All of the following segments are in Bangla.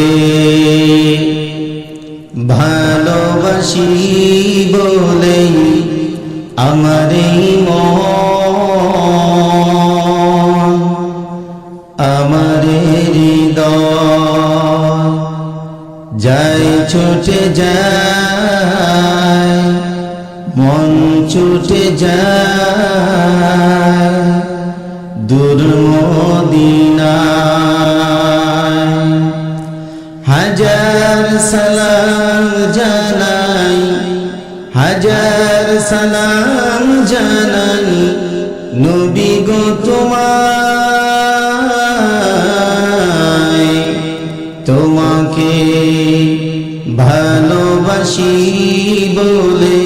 তোমাকে ভালোবাসি বলেই আমার এই মন, আমার হৃদয় যায় ছুটে যায়, মন ছুটে যায় দূর মদিনায়। হাজার সালাম জানাই, হাজার সালাম জানাই নবী গো তোমায়, তোমাকে ভালোবাসি বলে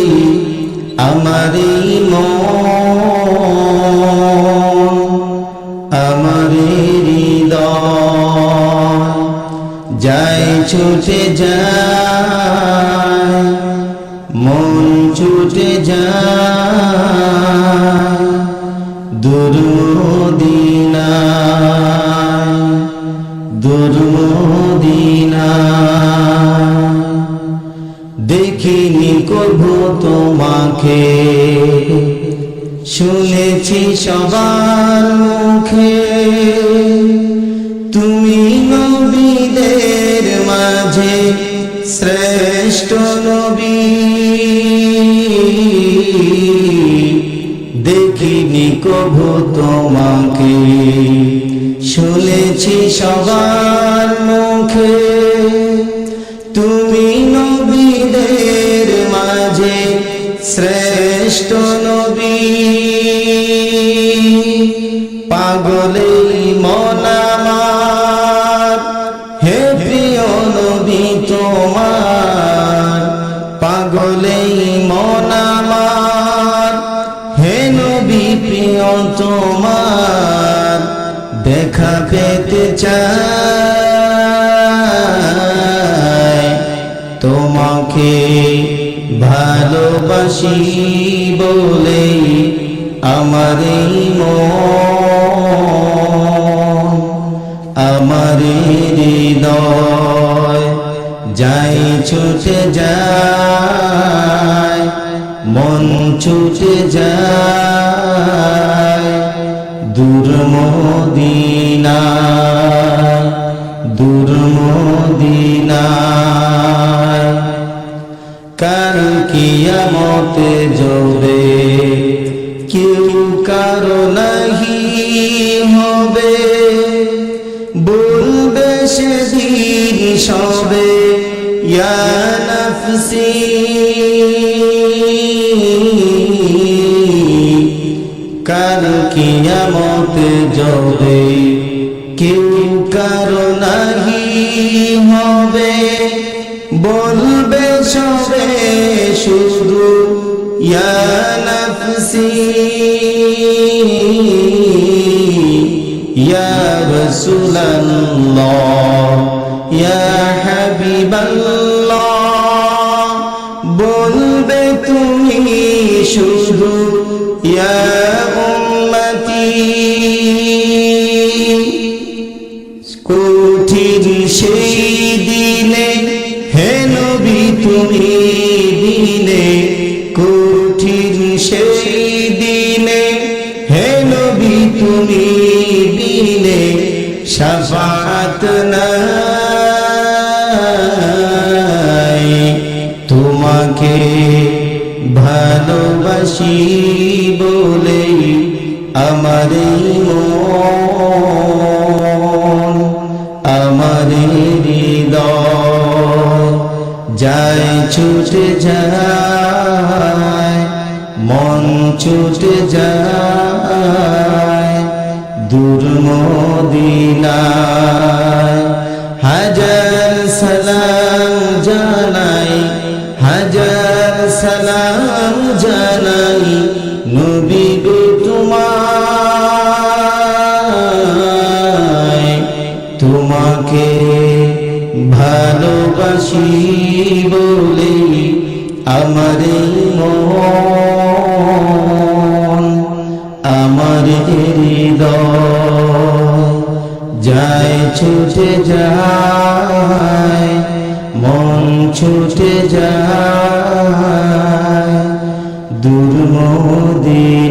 আমার এই মন, আমার হৃদয় যায় ছুটে যায়, মন ছুটে যায় দূর মদিনায়, দূর মদিনায়। দেখিনি কভু তোমাকে, শুনেছি সবার মুখে, তুমি নবীদের মাঝে শ্রেষ্ঠ নবী। দেখিনি কভু তোমাকে, শুনেছি সবার মুখে, তুমি নবীদের মাঝে শ্রেষ্ঠ নবী। পাগলেই মন আমার, হে প্রিয় নবী তোমার, পাগলেই মন আমার, হে নবী প্রিয় তোমার, দেখা পেতে চাই, তোমাকে ভালোবাসি বলে আমার এই মন, আমার হৃদয় যায় ছুটে যায়, মন ছুটে যায় দূর মদিনায়, দূর মদিনায়। কাল কিয়ামতে যবে কেউ কারো নাহি হবে, বলবে সেদিন সবে ইয়া নাফসি, কাল কিয়ামতে যবে কেউ কারো নাহি হবে, বলবে সবে শুধু ইয়া নাফসি, ইয়া রাসূলুল্লাহ ইয়া হাবিবাল্লাহ, বলবে তুমি শুধু ইয়া উম্মতি। কঠিন সেই দিনে হে নবী তুমি দিনে, কঠিন সেই দিনে হে নবী তুমি দিনে, শাফাআত নাই, তোমাকে ভালোবাসি বলে আমার মন, আমার হৃদয় যায় ছুটে যায়, মন ছুটে যায় দূর মদিনায়। হাজার সালাম জানাই, হাজার সালাম জানাই নবী গো তোমায়, তোমাকে ভালোবাসি বলে আমার মন, আমার হৃদয় যায় ছুটে যায় মন ছুটে যায় দূর মদিনায়।